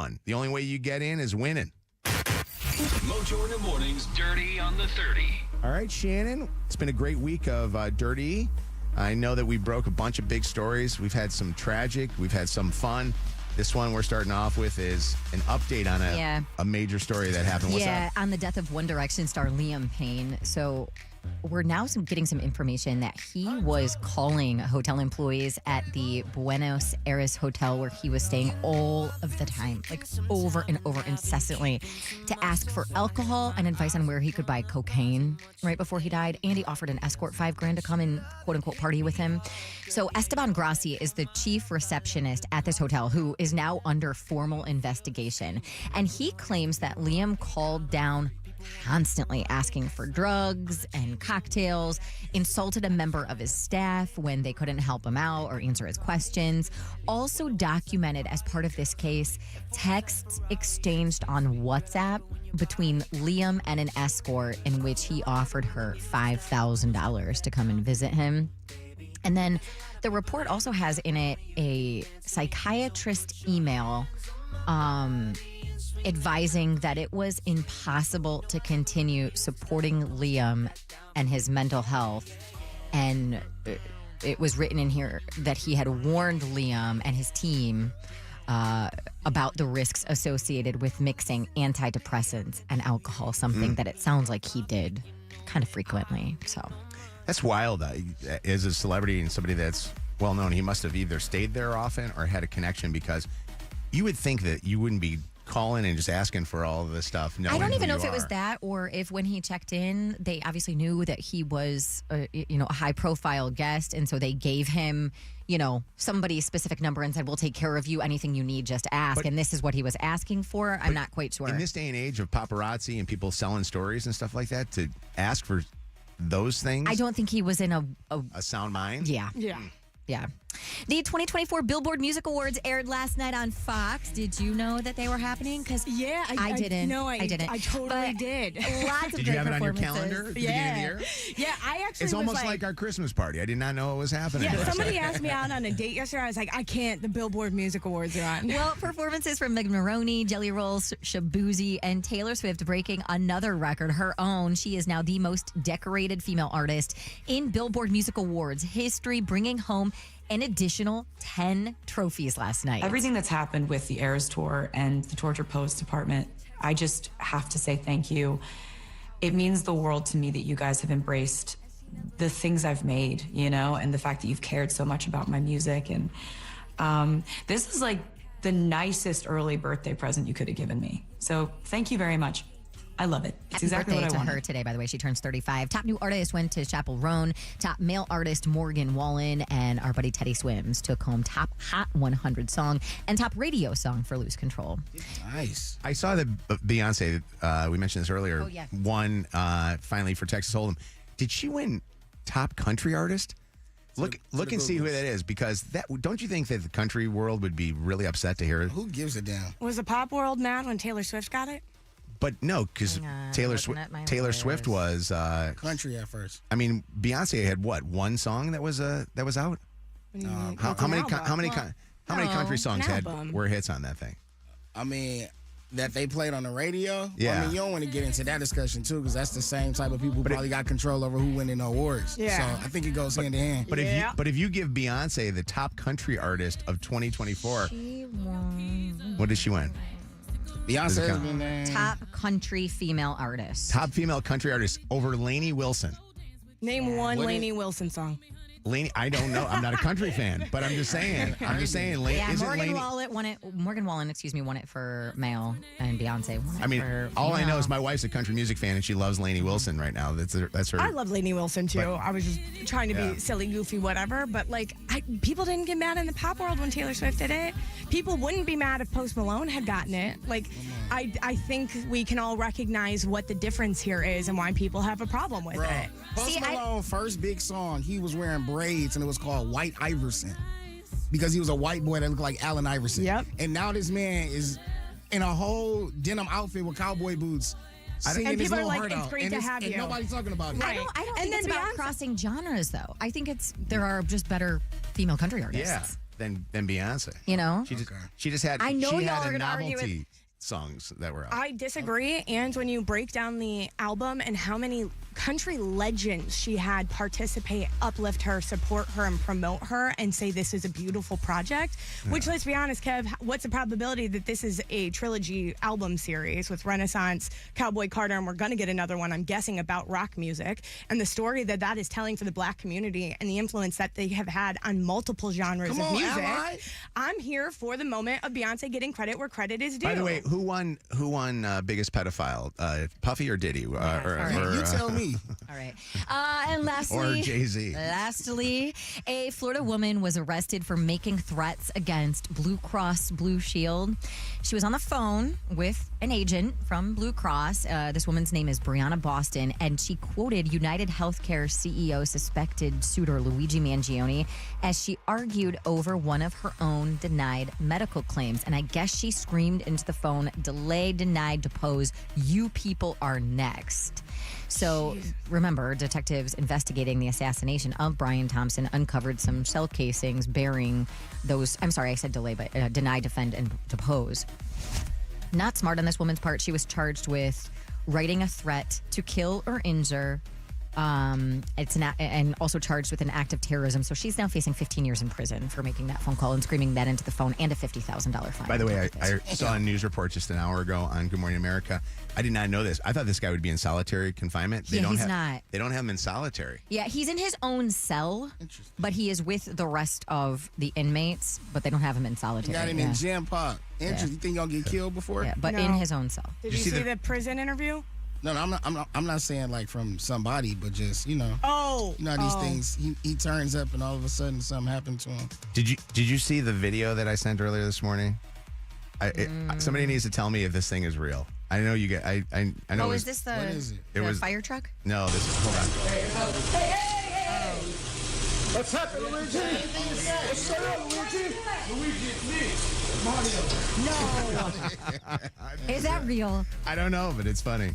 one. The only way you get in is winning. Mojo in the Morning's Dirty on the 30. All right, Shannon. It's been a great week of Dirty. I know that we broke a bunch of big stories. We've had some tragic. We've had some fun. This one we're starting off with is an update on a major story that happened. What's up? On the death of One Direction star Liam Payne. So we're now getting some information that he was calling hotel employees at the Buenos Aires hotel where he was staying all of the time, like over and over incessantly, to ask for alcohol and advice on where he could buy cocaine right before he died. And he offered an escort $5,000 to come and quote unquote party with him. So Esteban Grassi is the chief receptionist at this hotel who is now under formal investigation. And he claims that Liam called down constantly asking for drugs and cocktails, insulted a member of his staff when they couldn't help him out or answer his questions. Also documented as part of this case, texts exchanged on WhatsApp between Liam and an escort in which he offered her $5,000 to come and visit him. And then the report also has in it a psychiatrist email advising that it was impossible to continue supporting Liam and his mental health. And it was written in here that he had warned Liam and his team about the risks associated with mixing antidepressants and alcohol, something that it sounds like he did kind of frequently. So That's wild. As a celebrity and somebody that's well known, he must have either stayed there often or had a connection, because you would think that you wouldn't be calling and just asking for all of this stuff. I don't even know if it was that, or if when he checked in, they obviously knew that he was, a high-profile guest, and so they gave him, somebody's specific number and said, "We'll take care of you. Anything you need, just ask." And this is what he was asking for. I'm not quite sure. In this day and age of paparazzi and people selling stories and stuff like that, to ask for those things, I don't think he was in a sound mind. Yeah. The 2024 Billboard Music Awards aired last night on Fox. Did you know that they were happening? Because I didn't. No, I didn't. I totally did. Lots of Did great you have it on your performances. calendar at the beginning of the year? Yeah, I actually It's was almost like our Christmas party. I did not know it was happening. Yeah, somebody asked me out on a date yesterday. I was like, I can't. The Billboard Music Awards are on. Well, performances from Megan Maroney, Jelly Rolls, Shabuzi, and Taylor Swift breaking another record, her own. She is now the most decorated female artist in Billboard Music Awards history, bringing home an additional 10 trophies last night. Everything that's happened with the Eras Tour and the Torture Post department, I just have to say thank you. It means the world to me that you guys have embraced the things I've made, and the fact that you've cared so much about my music. And this is like the nicest early birthday present you could have given me. So thank you very much. I love it. It's exactly what I wanted. wanted. To her today, by the way. She turns 35. Top new artist went to Chappell Roan. Top male artist Morgan Wallen, and our buddy Teddy Swims took home top Hot 100 song and top radio song for Lose Control. Nice. I saw that Beyonce, we mentioned this earlier, won finally for Texas Hold'em. Did she win top country artist? Look and see who that is, because don't you think that the country world would be really upset to hear it? Who gives a damn? Was the pop world mad when Taylor Swift got it? But no, because Taylor Swift was country at first. I mean, Beyonce had one song that was out. How many country songs were hits on that thing? I mean, that they played on the radio. Yeah. I mean, you don't want to get into that discussion too, because that's the same type of people who probably got control over who win in the awards. Yeah. So I think it goes hand in hand. But if you give Beyonce the top country artist of 2024, She won. what did she win? Beyonce has been named Top country female artist. Top female country artist over Lainey Wilson. Name one Lainey Wilson song. Lainey, I don't know. I'm not a country fan, but I'm just saying. Morgan Wallen won it. Morgan Wallen, won it for male, and Beyonce won it for all I know female. is my wife's a country music fan, and she loves Lainey Wilson right now. That's her. I love Lainey Wilson too. But- I was just trying to be silly, goofy, whatever. But people didn't get mad in the pop world when Taylor Swift did it. People wouldn't be mad if Post Malone had gotten it. I think we can all recognize what the difference here is and why people have a problem with it. Post Malone first big song, he was wearing braids, and it was called White Iverson, because he was a white boy that looked like Allen Iverson. Yep. And now this man is in a whole denim outfit with cowboy boots, singing And his people are little like, heart "It's out. great to have and you." nobody's talking about it. Right. I don't And think then it's about Beyonce- crossing genres, though. I think there are just better female country artists. Yeah. than Beyonce. You know? She just had I know she y'all had are a gonna argue novelty songs that were out. I disagree. And when you break down the album and how many country legends she had participate, uplift her, support her, and promote her, and say this is a beautiful project, which, let's be honest, Kev, what's the probability that this is a trilogy album series with Renaissance, Cowboy Carter, and we're going to get another one, I'm guessing, about rock music, and the story that that is telling for the Black community and the influence that they have had on multiple genres of music. I'm here for the moment of Beyonce getting credit where credit is due. By the way, who won biggest pedophile? Puffy or Diddy? You tell me. All right. And lastly, or Jay-Z. Lastly, a Florida woman was arrested for making threats against Blue Cross Blue Shield. She was on the phone with an agent from Blue Cross. This woman's name is Brianna Boston, and she quoted United Healthcare CEO suspected suitor Luigi Mangione as she argued over one of her own denied medical claims. And I guess she screamed into the phone, delay, denied, depose, you people are next. So remember, detectives investigating the assassination of Brian Thompson uncovered some shell casings bearing those. I'm sorry, I said delay, but deny, defend, and depose. Not smart on this woman's part. She was charged with writing a threat to kill or injure. And also charged with an act of terrorism. So she's now facing 15 years in prison for making that phone call and screaming that into the phone, and a $50,000 fine. By the way, I saw a news report just an hour ago on Good Morning America. I did not know this. I thought this guy would be in solitary confinement. He's not. They don't have him in solitary. Yeah, he's in his own cell, but he is with the rest of the inmates, but they don't have him in solitary. You got him in jam pop. Interesting. You think y'all get killed before? Yeah, but in his own cell. Did you see the prison interview? No, I'm not saying like from somebody, but just these things. He turns up and all of a sudden something happened to him. Did you see the video that I sent earlier this morning? Somebody needs to tell me if this thing is real. I know you get. I know. Oh, is this the? What is it? The fire truck? No, this is. Hold on. Hey! What's happening, Luigi? What's up, Luigi? Luigi, it's me, Mario. No. Is that real? I don't know, but it's funny.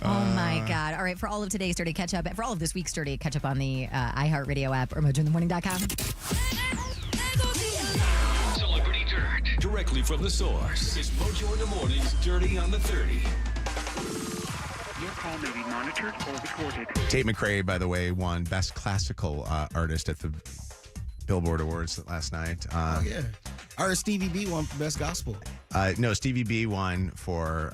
Oh my God. All right. For all of today's Dirty Catch Up, for all of this week's Dirty Catch Up on the iHeartRadio app or mojointhemorning.com. Celebrity Dirt. Directly from the source. It's Mojo in the Morning's Dirty on the 30. Your call may be monitored or recorded. Tate McRae, by the way, won Best Classical Artist at the Billboard Awards last night. Yeah. Or Stevie B won for Best Gospel. No, Stevie B won for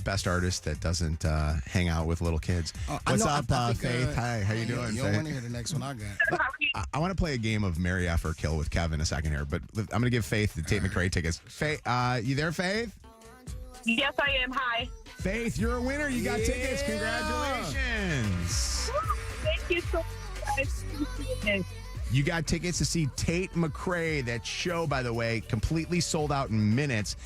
Best Artist that doesn't hang out with little kids. What's up, Faith? Hi, how you doing? You don't want to hear the next one I got. I want to play a game of Marry, F, or Kill with Kev in a second here, but I'm going to give Faith the Tate McRae tickets. Faith, you there, Faith? Yes, I am. Hi. Faith, you're a winner. You got tickets. Congratulations. Thank you so much. You got tickets to see Tate McRae. That show, by the way, completely sold out in minutes.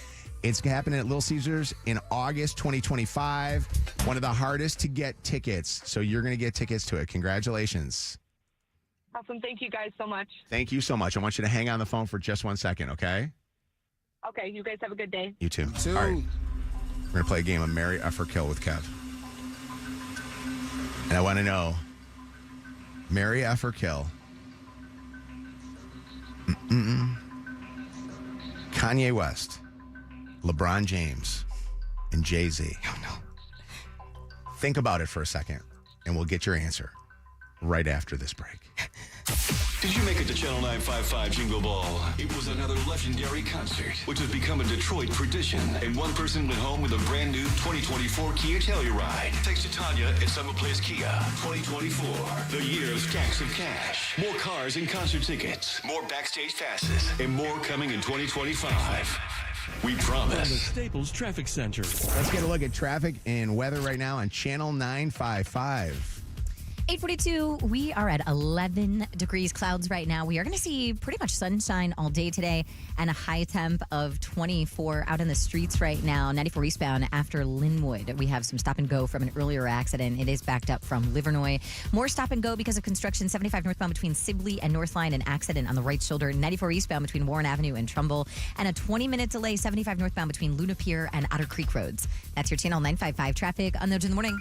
It's happening at Little Caesars in August 2025. One of the hardest to get tickets. So you're going to get tickets to it. Congratulations. Awesome. Thank you guys so much. Thank you so much. I want you to hang on the phone for just 1 second, okay? Okay. You guys have a good day. You too. All right. We're going to play a game of Marry, F, or Kill with Kev. And I want to know, Marry, F, or Kill? Kanye West, LeBron James, and Jay-Z. Oh, no. Think about it for a second, and we'll get your answer right after this break. Did you make it to Channel 955 Jingle Ball? It was another legendary concert, which has become a Detroit tradition. And one person went home with a brand new 2024 Kia Telluride. Thanks to Tanya at Summer Place Kia. 2024, the year of stacks of cash. More cars and concert tickets. More backstage passes. And more coming in 2025. We promise. From the Staples Traffic Center. Let's get a look at traffic and weather right now on Channel 955. 8:42, we are at 11 degrees clouds right now. We are going to see pretty much sunshine all day today and a high temp of 24 out in the streets right now. 94 eastbound after Linwood. We have some stop and go from an earlier accident. It is backed up from Livernois. More stop and go because of construction. 75 northbound between Sibley and Northline, an accident on the right shoulder. 94 eastbound between Warren Avenue and Trumbull. And a 20-minute delay, 75 northbound between Luna Pier and Otter Creek roads. That's your Channel 955 traffic on Mojo in the Morning.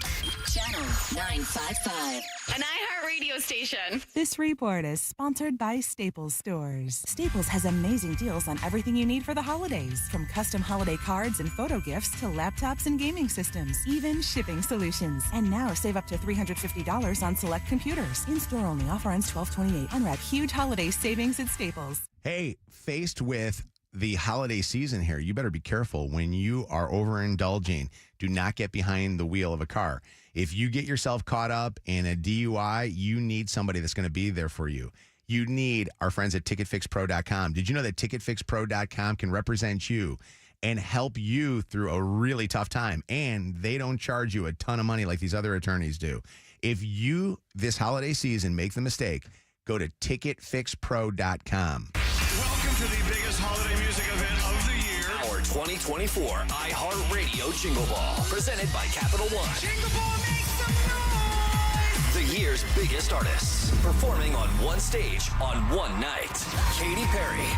Channel 955. an iHeartRadio station. This report is sponsored by Staples Stores. Staples has amazing deals on everything you need for the holidays, from custom holiday cards and photo gifts to laptops and gaming systems, even shipping solutions. And now save up to $350 on select computers. In-store only. Offer ends 12/28. Unwrap huge holiday savings at Staples. Hey, faced with the holiday season here, you better be careful when you are overindulging. Do not get behind the wheel of a car. If you get yourself caught up in a DUI, you need somebody that's going to be there for you. You need our friends at ticketfixpro.com. Did you know that ticketfixpro.com can represent you and help you through a really tough time? And they don't charge you a ton of money like these other attorneys do. If you, this holiday season, make the mistake, go to ticketfixpro.com. Welcome to the biggest holiday music event of the year. Our 2024 iHeartRadio Jingle Ball, presented by Capital One. Jingle Ball, make some noise! The year's biggest artists, performing on one stage on one night. Katy Perry,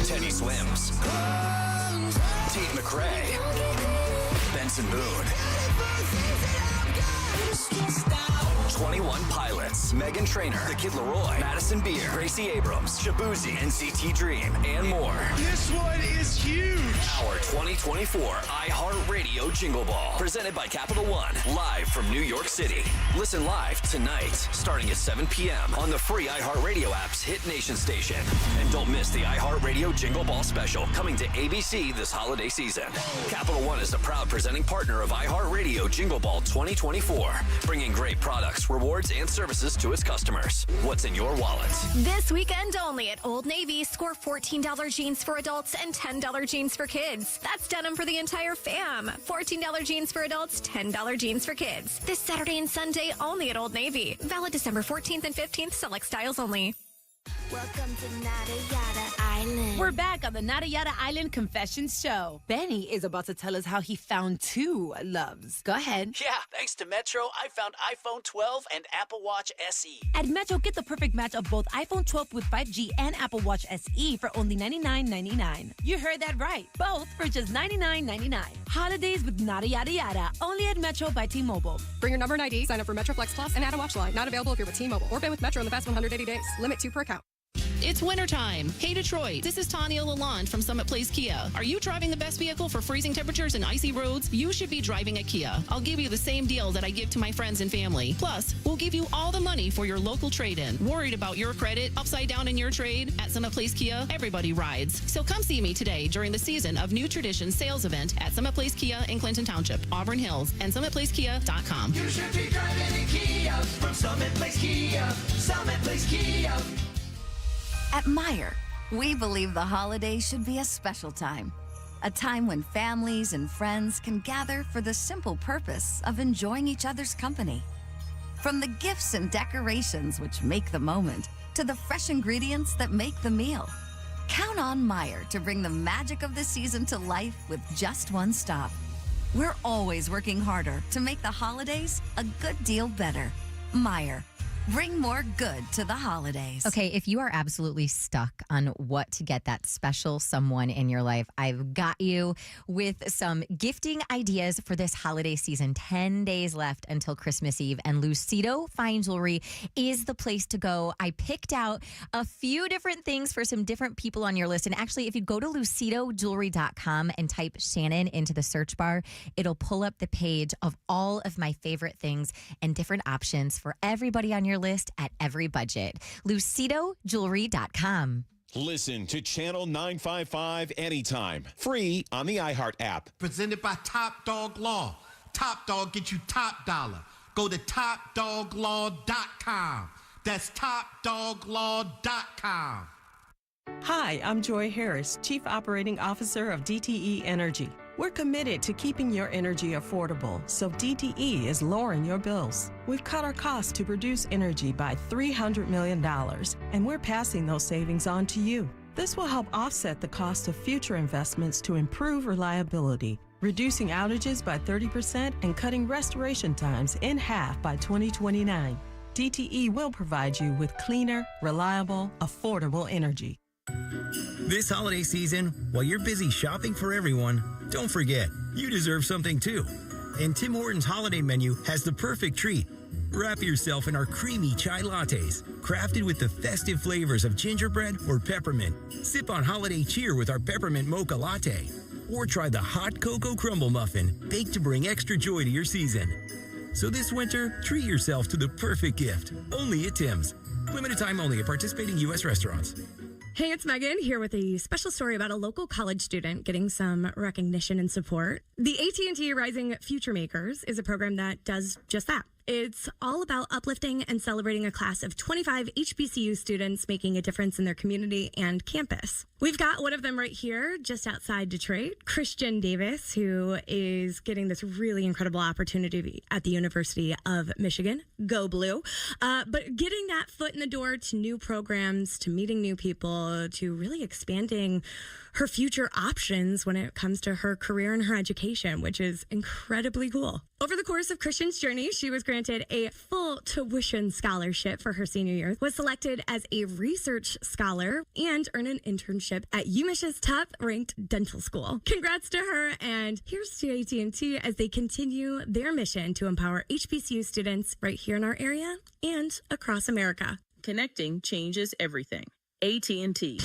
Teddy Swims, Tate McRae, Benson Boone, 21 Pilots, Meaghan Trainor, The Kid Laroi, Madison Beer, Gracie Abrams, Shabuzi, NCT Dream, and more. This one is huge. Our 2024 iHeartRadio Jingle Ball, presented by Capital One, live from New York City. Listen live tonight, starting at 7 p.m. on the free iHeartRadio app's Hit Nation station. And don't miss the iHeartRadio Jingle Ball special, coming to ABC this holiday season. Capital One is the proud presenting partner of iHeartRadio Jingle Ball 2024, bringing great products, rewards, and services to its customers. What's in your wallet? This weekend only at Old Navy, score $14 jeans for adults and $10 jeans for kids. That's denim for the entire fam. $14 jeans for adults, $10 jeans for kids. This Saturday and Sunday only at Old Navy. Valid December 14th and 15th, select styles only. Welcome to Nada Yada Island. We're back on the Nada Yada Island Confessions Show. Benny is about to tell us how he found two loves. Go ahead. Yeah, thanks to Metro, I found iPhone 12 and Apple Watch SE. At Metro, get the perfect match of both iPhone 12 with 5G and Apple Watch SE for only $99.99. You heard that right. Both for just $99.99. Holidays with Nada Yada Yada. Only at Metro by T-Mobile. Bring your number and ID, sign up for Metro Flex Plus, and add a watch line. Not available if you're with T-Mobile or been with Metro in the past 180 days. Limit 2 per account. It's wintertime. Hey, Detroit. This is Tanya Lalonde from Summit Place Kia. Are you driving the best vehicle for freezing temperatures and icy roads? You should be driving a Kia. I'll give you the same deal that I give to my friends and family. Plus, we'll give you all the money for your local trade-in. Worried about your credit upside down in your trade? At Summit Place Kia, everybody rides. So come see me today during the Season of New Tradition sales event at Summit Place Kia in Clinton Township, Auburn Hills, and SummitPlaceKia.com. You should be driving a Kia from Summit Place Kia. Summit Place Kia. At Meijer, we believe the holiday should be a special time. A time when families and friends can gather for the simple purpose of enjoying each other's company. From the gifts and decorations which make the moment, to the fresh ingredients that make the meal. Count on Meijer to bring the magic of the season to life with just one stop. We're always working harder to make the holidays a good deal better. Meijer. Bring more good to the holidays. Okay, if you are absolutely stuck on what to get that special someone in your life, I've got you with some gifting ideas for this holiday season. 10 days left until Christmas Eve, and Lucido Fine Jewelry is the place to go. I picked out a few different things for some different people on your list. And actually, if you go to lucidojewelry.com and type Shannon into the search bar, it'll pull up the page of all of my favorite things and different options for everybody on your list at every budget. LucidoJewelry.com. Listen to Channel 955 anytime. Free on the iHeart app. Presented by Top Dog Law. Top Dog get you top dollar. Go to TopDogLaw.com. That's TopDogLaw.com. Hi, I'm Joy Harris, Chief Operating Officer of DTE Energy. We're committed to keeping your energy affordable, so DTE is lowering your bills. We've cut our costs to produce energy by $300 million, and we're passing those savings on to you. This will help offset the cost of future investments to improve reliability, reducing outages by 30% and cutting restoration times in half by 2029. DTE will provide you with cleaner, reliable, affordable energy. This holiday season, while you're busy shopping for everyone, don't forget, you deserve something too. And Tim Hortons holiday menu has the perfect treat. Wrap yourself in our creamy chai lattes, crafted with the festive flavors of gingerbread or peppermint. Sip on holiday cheer with our peppermint mocha latte. Or try the hot cocoa crumble muffin, baked to bring extra joy to your season. So this winter, treat yourself to the perfect gift. Only at Tim's. Limited time only at participating U.S. restaurants. Hey, it's Meaghan here with a special story about a local college student getting some recognition and support. The AT&T Rising Future Makers is a program that does just that. It's all about uplifting and celebrating a class of 25 HBCU students making a difference in their community and campus. We've got one of them right here just outside Detroit, Christian Davis, who is getting this really incredible opportunity at the University of Michigan. Go Blue. But getting that foot in the door to new programs, to meeting new people, to really expanding her future options when it comes to her career and her education, which is incredibly cool. Over the course of Christian's journey, she was granted a full tuition scholarship for her senior year, was selected as a research scholar, and earned an internship at UMich's top-ranked dental school. Congrats to her, and here's to AT&T as they continue their mission to empower HBCU students right here in our area and across America. Connecting changes everything. AT&T.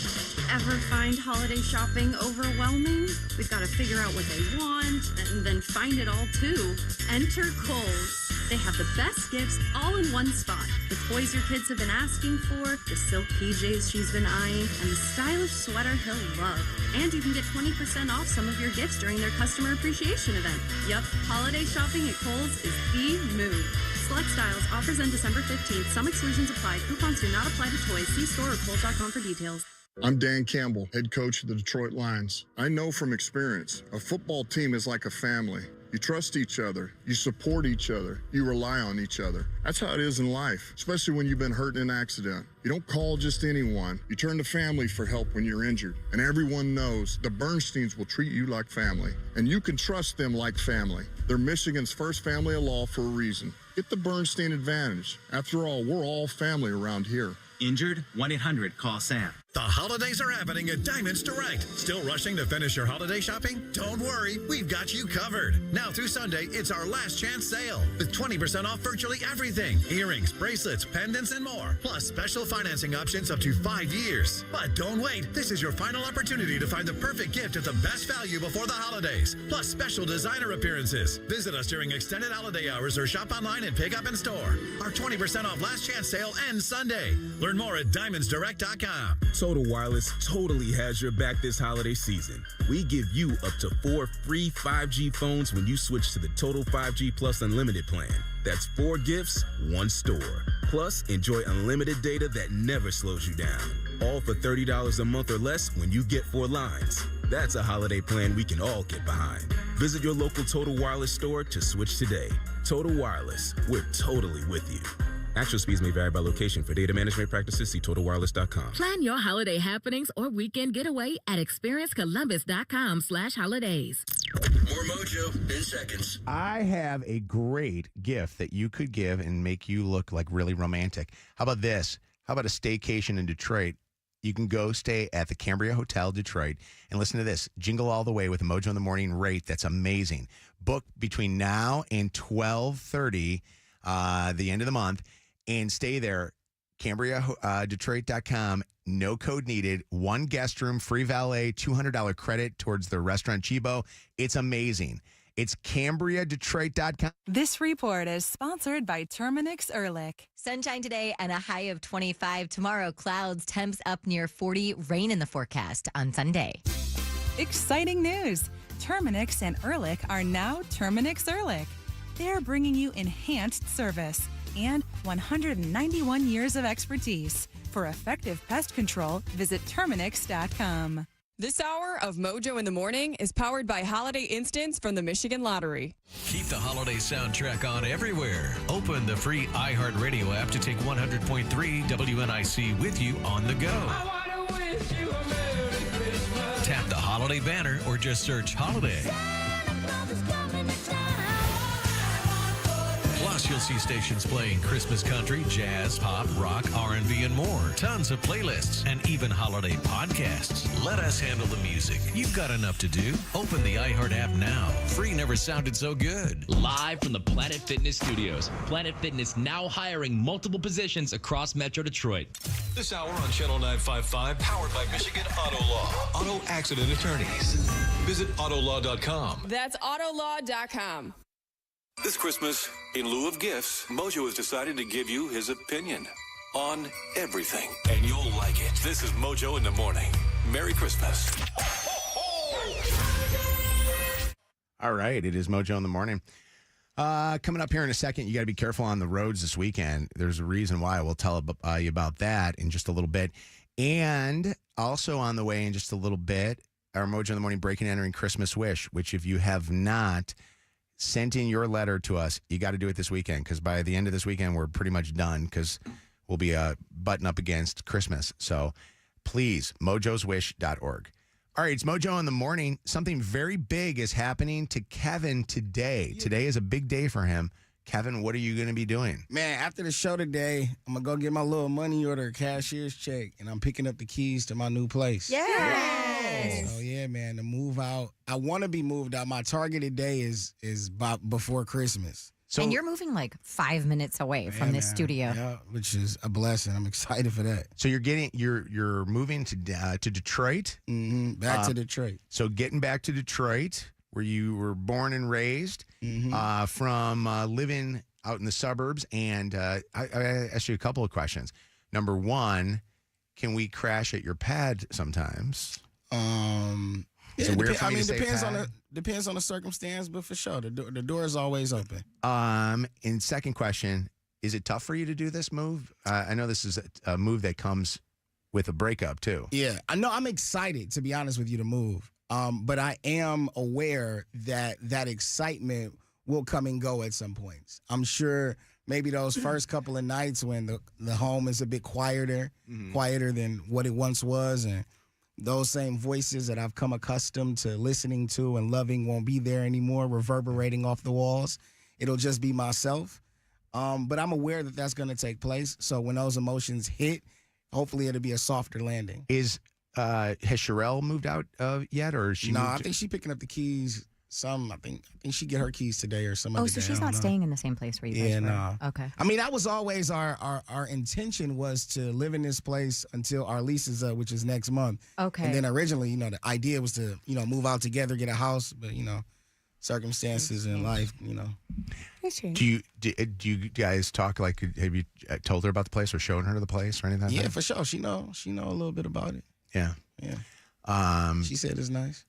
Ever find holiday shopping overwhelming? We've got to figure out what they want and then find it all too. Enter Kohl's. They have the best gifts all in one spot. The toys your kids have been asking for, the silk PJs she's been eyeing, and the stylish sweater he'll love. And you can get 20% off some of your gifts during their customer appreciation event. Yup, holiday shopping at Kohl's is the move. Select styles. Offers end December 15th. Some exclusions apply. Coupons do not apply to toys. See store or Kohl's.com for details. I'm Dan Campbell, head coach of the Detroit Lions. I know from experience, a football team is like a family. You trust each other, you support each other, you rely on each other. That's how it is in life, especially when you've been hurt in an accident. You don't call just anyone. You turn to family for help when you're injured. And everyone knows the Bernsteins will treat you like family. And you can trust them like family. They're Michigan's first family of law for a reason. Get the Bernstein advantage. After all, we're all family around here. Injured? 1-800-CALL-SAM. The holidays are happening at Diamonds Direct. Still rushing to finish your holiday shopping? Don't worry, we've got you covered. Now through Sunday, it's our last chance sale with 20% off virtually everything. Earrings, bracelets, pendants, and more. Plus special financing options up to 5 years. But don't wait. This is your final opportunity to find the perfect gift at the best value before the holidays. Plus special designer appearances. Visit us during extended holiday hours or shop online and pick up in store. Our 20% off last chance sale ends Sunday. Learn more at diamondsdirect.com. Total Wireless totally has your back this holiday season. We give you up to 4 free 5G phones when you switch to the Total 5G Plus Unlimited plan. That's 4 gifts, 1 store. Plus, enjoy unlimited data that never slows you down. All for $30 a month or less when you get 4 lines. That's a holiday plan we can all get behind. Visit your local Total Wireless store to switch today. Total Wireless, we're totally with you. Actual speeds may vary by location. For data management practices, see TotalWireless.com. Plan your holiday happenings or weekend getaway at ExperienceColumbus.com/holidays. More Mojo in seconds. I have a great gift that you could give and make you look like really romantic. How about this? How about a staycation in Detroit? You can go stay at the Cambria Hotel, Detroit, and listen to this. Jingle all the way with a Mojo in the Morning rate. That's amazing. Book between now and 12:30, the end of the month, and stay there. CambriaDetroit.com. No code needed. 1 guest room, free valet, $200 credit towards the restaurant Chibo. It's amazing. It's CambriaDetroit.com. This report is sponsored by Terminix Ehrlich. Sunshine today and a high of 25. Tomorrow, clouds, temps up near 40. Rain in the forecast on Sunday. Exciting news. Terminix and Ehrlich are now Terminix Ehrlich. They're bringing you enhanced service and 191 years of expertise. For effective pest control, visit Terminix.com. This hour of Mojo in the Morning is powered by Holiday Instants from the Michigan Lottery. Keep the holiday soundtrack on everywhere. Open the free iHeartRadio app to take 100.3 WNIC with you on the go. I wanna wish you a Merry Christmas. Tap the holiday banner or just search holiday. Plus, you'll see stations playing Christmas country, jazz, pop, rock, R&B, and more. Tons of playlists and even holiday podcasts. Let us handle the music. You've got enough to do. Open the iHeart app now. Free never sounded so good. Live from the Planet Fitness studios. Planet Fitness now hiring multiple positions across Metro Detroit. This hour on Channel 955, powered by Michigan Auto Law. Auto accident attorneys. Visit autolaw.com. That's autolaw.com. This Christmas, in lieu of gifts, Mojo has decided to give you his opinion on everything. And you'll like it. This is Mojo in the Morning. Merry Christmas. All right, it is Mojo in the Morning. Coming up here in a second, you got to be careful on the roads this weekend. There's a reason why. We'll tell you about that in just a little bit. And also on the way in just a little bit, our Mojo in the Morning Breaking and Entering Christmas Wish, which if you have not sent in your letter to us, you got to do it this weekend, because by the end of this weekend, we're pretty much done, because we'll be button up against Christmas. So please, mojoswish.org. All right, it's Mojo in the Morning. Something very big is happening to Kevin today. Yeah. Today is a big day for him. Kevin, what are you going to be doing? Man, after the show today, I'm going to go get my little money order cashier's check, and I'm picking up the keys to my new place. Yes. So, yeah, man, to move out. I want to be moved out. My targeted day is before Christmas. So, and you're moving like 5 minutes away from this studio. Yeah, which is a blessing. I'm excited for that. So you're moving to Detroit? Mm-hmm. Back to Detroit. So getting back to Detroit, where you were born and raised, from living out in the suburbs. And I asked you a couple of questions. Number one, can we crash at your pad sometimes? Yeah, depends on the circumstance, but for sure, the door is always open. And second question, is it tough for you to do this move? I know this is a move that comes with a breakup too. Yeah, I know. I'm excited, to be honest with you, to move. But I am aware that excitement will come and go at some points. I'm sure maybe those first couple of nights when the home is a bit quieter than what it once was, and those same voices that I've come accustomed to listening to and loving won't be there anymore, reverberating off the walls. It'll just be myself. But I'm aware that that's going to take place. So when those emotions hit, hopefully it'll be a softer landing. Has Sherelle moved out yet, or is she? No, I think she's picking up the keys. I think she get her keys today or some other day. So she's not staying in the same place where you guys were? No. Okay. I mean, that was always our intention, was to live in this place until our lease is up, which is next month. Okay. And then originally, the idea was to, move out together, get a house, but, circumstances in life, Do you guys talk, like, have you told her about the place or shown her the place or anything? Yeah, for sure. She know a little bit about it. Yeah. Yeah. She said it's nice.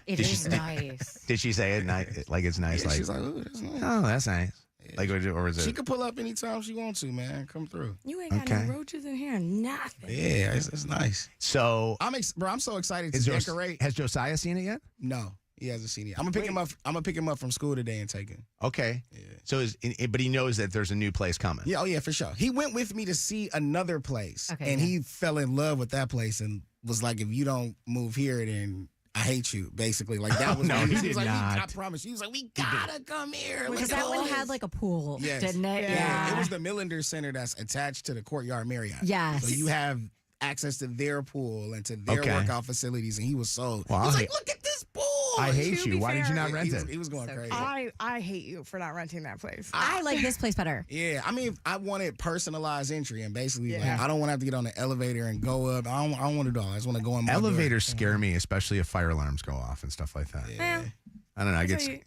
It is nice. Did she say it like it's nice? Yeah, like, she's like, "Ooh, that's nice." Oh, that's nice. Yeah. Like, or is it? She could pull up anytime she wants to, man. Come through. You ain't got no roaches in here, nothing. Yeah, it's nice. So I'm so excited to decorate. Has Josiah seen it yet? No, he hasn't seen it. I'm gonna pick him up from school today and take him. Okay. Yeah. So but he knows that there's a new place coming. Yeah. Oh yeah, for sure. He went with me to see another place, and yeah. he fell in love with that place and was like, "If you don't move here, then I hate you," basically. Like, that was he was did not. I promise. He was like, "We gotta come here." Because that one had like a pool, didn't it? Yeah. It was the Millender Center that's attached to the Courtyard Marriott. Yes. So you have access to their pool and to their workout facilities, and he was so. Well, he was like, "Look at this pool." I hate you. Why did you not rent it? He was going crazy. I hate you for not renting that place. I like this place better. Yeah, I mean, I wanted personalized entry, and basically, like, I don't want to have to get on the elevator and go up. I don't want to do all that. I just want to go in my Elevators scare me, especially if fire alarms go off and stuff like that. Yeah. I don't know.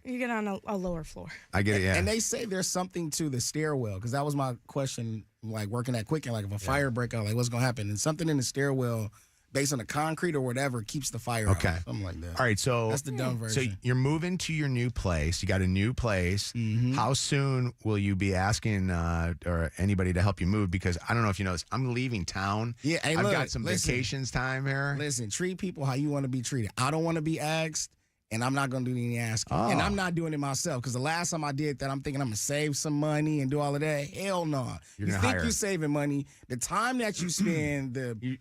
You get on a lower floor. I get it, yeah. And they say there's something to the stairwell, because that was my question, like, working at Quicken, like, if a fire breaks out, like, what's going to happen? And something in the stairwell, based on the concrete or whatever, keeps the fire out. Something like that. All right, so that's the dumb version. So you're moving to your new place. You got a new place. Mm-hmm. How soon will you be asking or anybody to help you move? Because I don't know if you know this, I'm leaving town. Yeah, hey, I've got some vacations time here. Listen, treat people how you want to be treated. I don't want to be asked, and I'm not going to do any asking. And I'm not doing it myself, because the last time I did that, I'm thinking I'm going to save some money and do all of that. Hell no. You think you're saving money. The time that you spend,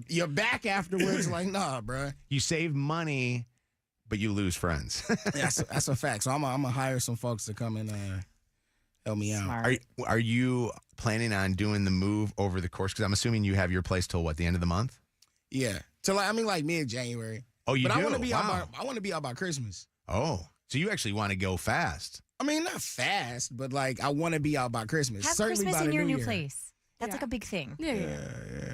you're back afterwards, like, nah, bro. You save money, but you lose friends. That's a fact. So I'm going to hire some folks to come and help me out. Are you planning on doing the move over the course? Because I'm assuming you have your place till what, the end of the month? Yeah, till like mid-January. Oh, you but do? I want to be Wow. I want to be out by Christmas. Oh, so you actually want to go fast? I mean, not fast, but like I want to be out by Christmas. Have Certainly Christmas by in the your new year. place. That's like a big thing. Yeah.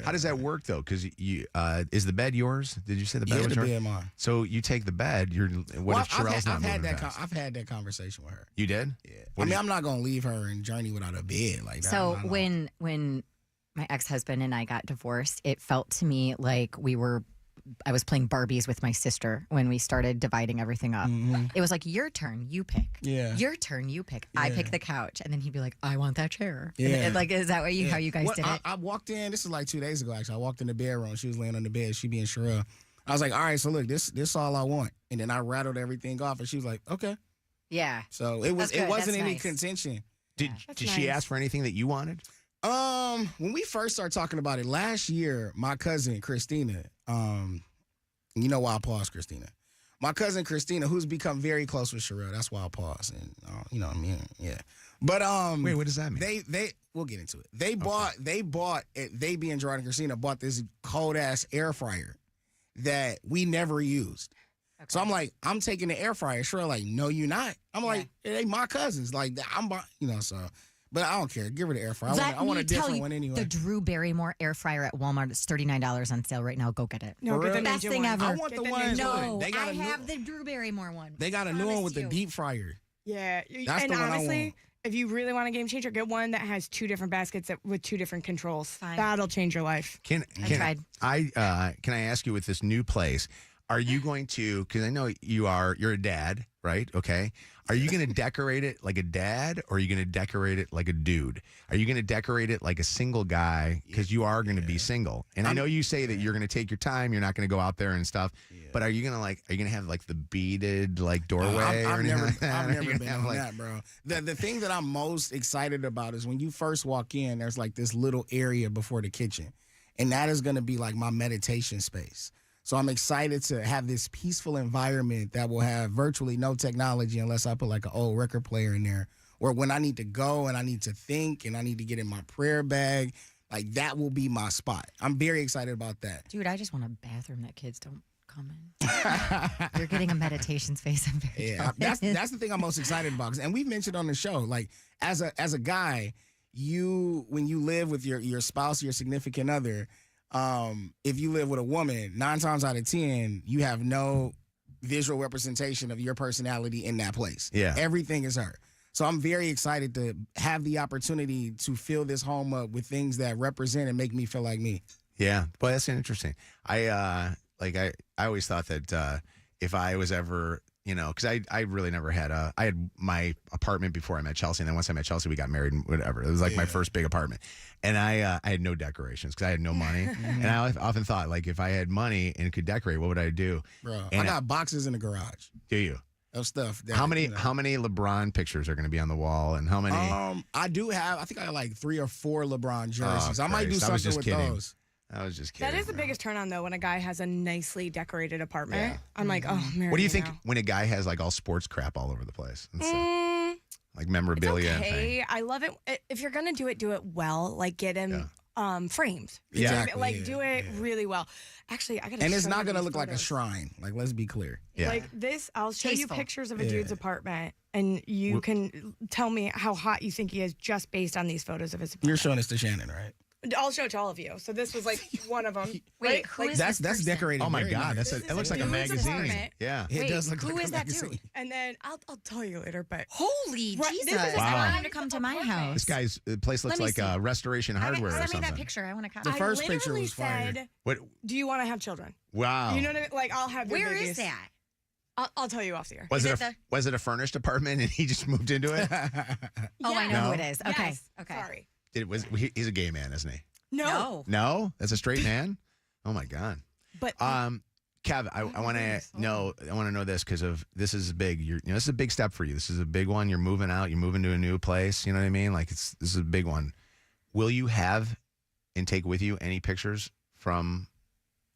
How does that work though? Because you is the bed yours? Did you say the bed Yeah, was the yours? bed mine. So you take the bed. What if Sherelle's not moving fast? I've had that conversation with her. You did? Yeah. I'm not gonna leave her and journey without a bed like that. So when my ex-husband and I got divorced, it felt to me like I was playing Barbies with my sister when we started dividing everything up. It was like, your turn, you pick. Yeah. Your turn, you pick. I pick the couch. And then he'd be like, I want that chair. Yeah. And like, is that how you guys did it? I walked in, this is like 2 days ago actually. I walked in the bedroom. She was laying on the bed, she being Sherelle. I was like, all right, so look, this all I want. And then I rattled everything off and she was like, okay. Yeah. So it That's good. wasn't That's any nice. contention. Did she nice. ask for anything that you wanted? When we first started talking about it last year, my cousin Christina, you know why I paused, Christina. My cousin Christina, who's become very close with Sherelle, that's why I paused. And you know what I mean? Yeah. But wait, what does that mean? They we'll get into it. They being Gerard and Christina bought this cold ass air fryer that we never used. Okay. So I'm like, I'm taking the air fryer. Sherelle like, no, you not. I'm like, they my cousins. Like so. But I don't care. Give her the air fryer. I want a different one anyway. The Drew Barrymore air fryer at Walmart is $39 on sale right now. Go get it. No, get the best ninja thing one. ever. I want the one. No, They got I a new- have the Drew Barrymore one. They got a new one with the deep fryer. Yeah. That's and the one I honestly, want. if you really want a game changer, get one that has 2 different baskets with 2 different controls. Fine. That'll change your life. Can I ask you with this new place? Are you going to? Because I know you're a dad, right? Okay. Are you going to decorate it like a dad, or are you going to decorate it like a dude? Are you going to decorate it like a single guy? Because you are going to be single, and I know you say that you're going to take your time. You're not going to go out there and stuff. But are you going to have like the beaded like doorway or anything like that? I've never been on that, bro. The thing that I'm most excited about is when you first walk in, there's like this little area before the kitchen, and that is going to be like my meditation space. So I'm excited to have this peaceful environment that will have virtually no technology unless I put like an old record player in there. Or when I need to go and I need to think and I need to get in my prayer bag, like that will be my spot. I'm very excited about that. Dude, I just want a bathroom that kids don't come in. You're getting a meditation space. I'm very jealous. That's the thing I'm most excited about. And we've mentioned on the show, like as a guy, when you live with your spouse, your significant other, if you live with a woman, 9 times out of 10, you have no visual representation of your personality in that place. Yeah. Everything is her. So I'm very excited to have the opportunity to fill this home up with things that represent and make me feel like me. Yeah. Boy, that's interesting. I always thought that if I was ever, because I really never had I had my apartment before I met Chelsea, and then once I met Chelsea, we got married and whatever. It was like my first big apartment. And I had no decorations because I had no money. And I often thought, like, if I had money and could decorate, what would I do? Bro, and I got boxes in the garage. Do you? Of stuff. How many LeBron pictures are going to be on the wall, and how many? I do have. I think I got like 3 or 4 LeBron jerseys. Oh, I might do Christ. I was something just with kidding. those. I was just kidding. That is the biggest turn on, though, when a guy has a nicely decorated apartment. Yeah. I'm like, oh, marry What do you me think now. when a guy has like all sports crap all over the place? And stuff? Like memorabilia and things. Okay, I love it. If you're gonna do it well. Like get him framed. Yeah. Exactly, Like do it really well. Actually, I gotta. And it's show not you going to these look like a photos. shrine. Like, let's be clear. Yeah. Like this, I'll show you Tasteful. pictures of a dude's apartment, and you can tell me how hot you think he is just based on these photos of his apartment. You're showing this to Shannon, right? I'll show it to all of you. So this was like one of them. Wait, who is That's this person? decorated. Oh my very God, nice. it looks like a dude's magazine. apartment. Yeah. It Wait, does look who like is a that magazine. dude? And then I'll tell you later. But Holy Right, Jesus! this is Wow. I want him to come to my house. This guy's place looks Let me like see. Restoration Hardware or Send me something. that picture. I want to copy. The first I picture literally was fire. said, What? "Do you want to have children?" Wow. You know what I mean? Like I'll have. Their Where babies. is that? I'll tell you off the air. Was Is it it was it a furnished apartment and he just moved into it? Oh, I know No. who it is. Okay. Yes. Okay. Sorry. He's a gay man, isn't he? No. No, that's a straight man. Oh my God. But Kev, I want to know. I want to know this because of this is big. This is a big step for you. This is a big one. You're moving out. You're moving to a new place. You know what I mean? Like this is a big one. Will you have and take with you any pictures from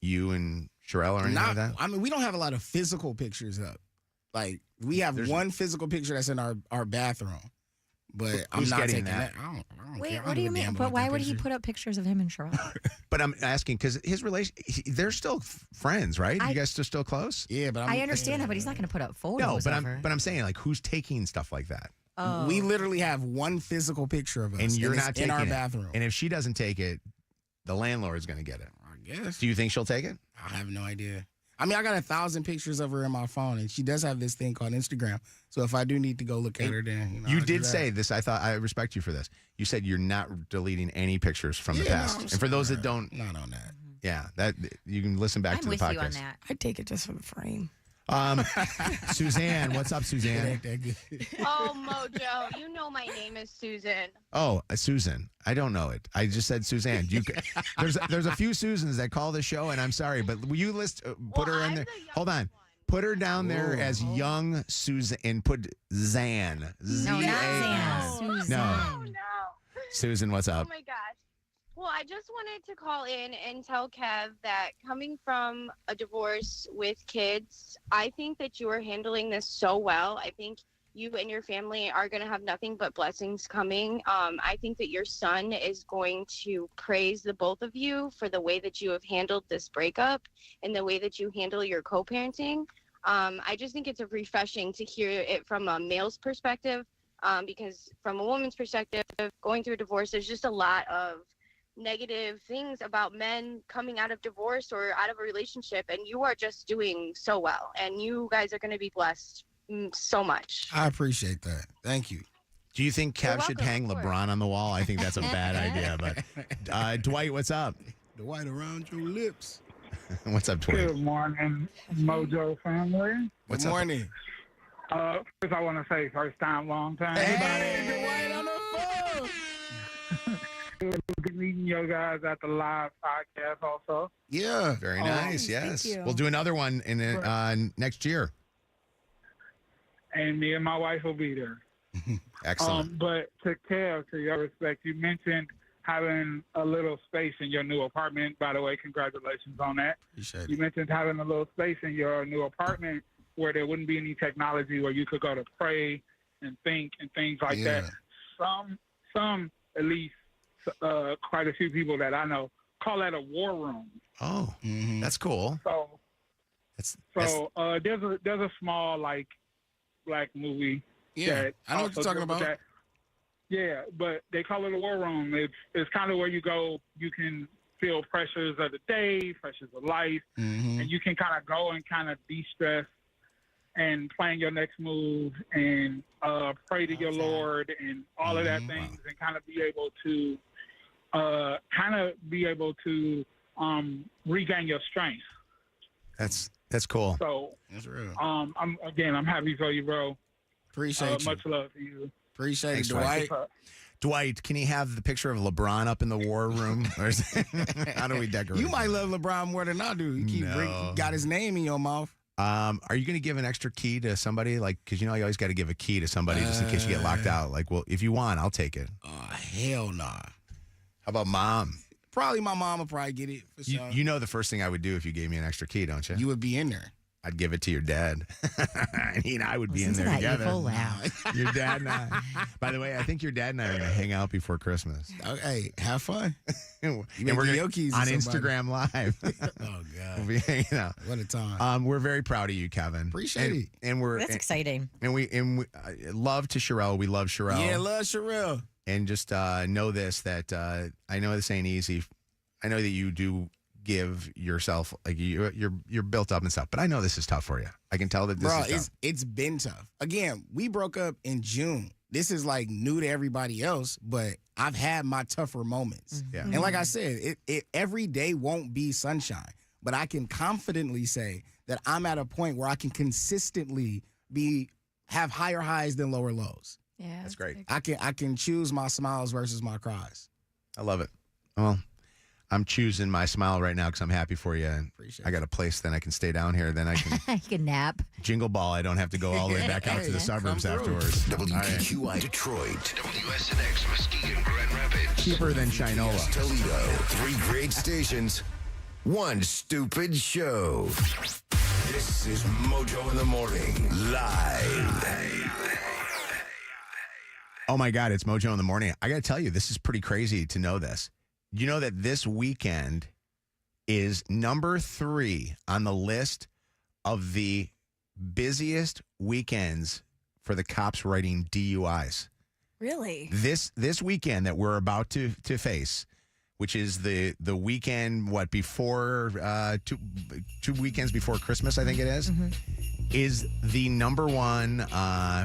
you and Sherelle or anything like that? I mean, we don't have a lot of physical pictures up. Like we have one physical picture that's in our bathroom. But I'm Who's not getting taking that? I don't Wait, care. I what don't do you give a damn mean? But about why that would he picture. put up pictures of him and Sherelle? But I'm asking because his relation, they're still friends, right? You guys are still close? Yeah, but I understand that, but he's not going to put up photos. No, but of her. I'm saying like who's taking stuff like that? Oh. We literally have one physical picture of us, And you're it's not taking in our it. bathroom. And if she doesn't take it, the landlord's going to get it. I guess. Do you think she'll take it? I have no idea. I mean, I got 1,000 pictures of her in my phone, and she does have this thing called Instagram. So if I do need to go look at her, then You I'll do did that. say this. I thought I respect you for this. You said you're not deleting any pictures from the Yeah, no, past. I'm and for those that don't, not on that. Yeah, that you can listen back I'm to the with podcast. you on that. I'd take it just for the frame. Suzanne, what's up, Suzanne? Oh, Mojo, you know my name is Susan. Oh, Susan. I don't know it. I just said Suzanne. There's a few Susans that call the show, and I'm sorry, but will you put her in there? Hold on. Put her down there as young Susan and put Zan. No, not Z-A-N. Zan. Susan. No. Susan, what's up? Oh my gosh. Well, I just wanted to call in and tell Kev that coming from a divorce with kids, I think that you are handling this so well. I think you and your family are going to have nothing but blessings coming. I think that your son is going to praise the both of you for the way that you have handled this breakup and the way that you handle your co-parenting. I just think it's refreshing to hear it from a male's perspective, because from a woman's perspective, going through a divorce, there's just a lot of negative things about men coming out of divorce or out of a relationship, and you are just doing so well, and you guys are going to be blessed so much. I appreciate that. Thank you. Do you think Kev should hang LeBron on the wall? I think that's a bad idea. But Dwight, what's up? Dwight, around your lips. What's up, Dwight? Good morning, Mojo family. What's Good up? morning. First, I want to say first time, long time. Hey, Dwight on the phone. Good meeting you guys at the live podcast also. Yeah. Very nice. Yes. thank you. We'll do another one in next year. And me and my wife will be there. Excellent. But to Kev, to your respect, you mentioned having a little space in your new apartment. By the way, congratulations on that. Appreciate You mentioned having a little space in your new apartment where there wouldn't be any technology, where you could go to pray and think and things like that. Some at least, quite a few people that I know call that a war room. Oh, that's cool. So That's there's a small like black movie. Yeah, that I know what you're also talking deals with about. that. Yeah, but they call it a war room. It's kind of where you go. You can feel pressures of the day, pressures of life, and you can kind of go and kind of de-stress and plan your next move and pray to your Lord and all of that things, and kind of be able to regain your strength. That's cool. So that's real. I'm happy for you, bro. Appreciate you. Much love to you. Appreciate Thanks, it, Dwight. Dwight, can he have the picture of LeBron up in the war room? Or how do we decorate? You might love LeBron more than I do. You keep got his name in your mouth. Are you going to give an extra key to somebody? Like, because you always got to give a key to somebody just in case you get locked out. Like, well, if you want, I'll take it. Oh, hell nah. How about mom? Probably my mom will probably get it for sure. You know the first thing I would do if you gave me an extra key, don't you? You would be in there. I'd give it to your dad. He and I would be in Listen there to that together. evil laugh. Your dad and I. By the way, I think your dad and I are going to hang out before Christmas. Hey, have fun. And may we're give gonna, your keys to on somebody. Instagram Live. Oh, God. We'll be hanging out. What a time. We're very proud of you, Kevin. Appreciate it. And we're That's exciting. And we love to Sherelle. We love Sherelle. Yeah, love Sherelle. And just know this, that I know this ain't easy. I know that you do give yourself, like you're built up and stuff, but I know this is tough for you. I can tell that this is tough. It's been tough. Again, we broke up in June. This is like new to everybody else, but I've had my tougher moments. Yeah. And like I said, it every day won't be sunshine, but I can confidently say that I'm at a point where I can consistently have higher highs than lower lows. Yeah, that's great. I can choose my smiles versus my cries. I love it. Well, I'm choosing my smile right now because I'm happy for you. And I got a place, then I can stay down here. Then I can You can nap. jingle ball. I don't have to go all the way back out to the suburbs afterwards. WQI Detroit, WSNX Muskegon, Grand Rapids, Cheaper than Shinola. Toledo. 3 great stations, 1 stupid show. This is Mojo in the Morning, live. Oh my God, it's Mojo in the morning. I got to tell you, this is pretty crazy to know this. You know that this weekend is number 3 on the list of the busiest weekends for the cops writing DUIs. Really? This weekend that we're about to face, which is the weekend before 2 weekends before Christmas, I think it is the number 1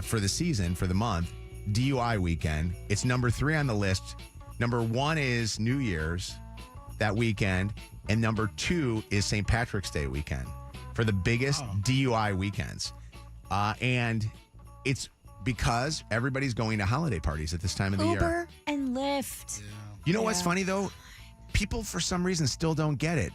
for the season, for the month, DUI weekend. It's number 3 on the list. Number 1 is New Year's that weekend, and number 2 is St. Patrick's Day weekend for the biggest DUI weekends. And it's because everybody's going to holiday parties at this time of the year. Uber and Lyft. You know what's funny, though? People, for some reason, still don't get it.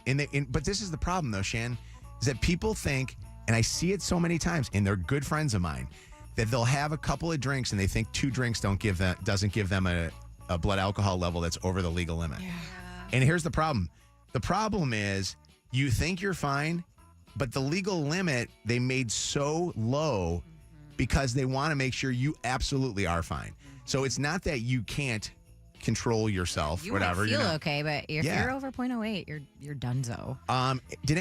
But this is the problem, though, Shan, is that people think, and I see it so many times, and they're good friends of mine, that they'll have a couple of drinks and they think 2 drinks doesn't give them a blood alcohol level that's over the legal limit. Yeah. And here's the problem. The problem is you think you're fine, but the legal limit they made so low because they want to make sure you absolutely are fine. So it's not that you can't control yourself, You whatever. might feel okay, but if Yeah. you're over 0.08, you're donezo.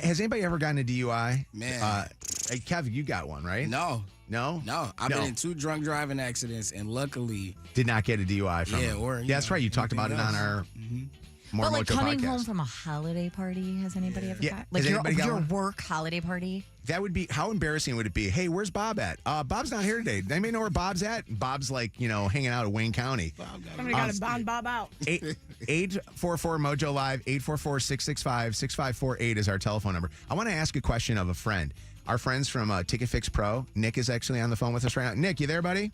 Has anybody ever gotten a DUI? Man. Hey, Kev, you got one, right? No. No? No. I've been in 2 drunk driving accidents, and luckily did not get a DUI from it. or that's right. You talked about it on our More But like Mojo coming podcast. home from a holiday party, has anybody ever got? Like Has anybody got your one? work holiday party? That would be, how embarrassing would it be? Hey, where's Bob at? Bob's not here today. Anybody know where Bob's at? Bob's hanging out at Wayne County. Somebody got to bond Bob out. 844 Mojo Live, 844-665-6548 is our telephone number. I want to ask a question of a friend. Our friends from Ticket Fix Pro. Nick is actually on the phone with us right now. Nick, you there, buddy?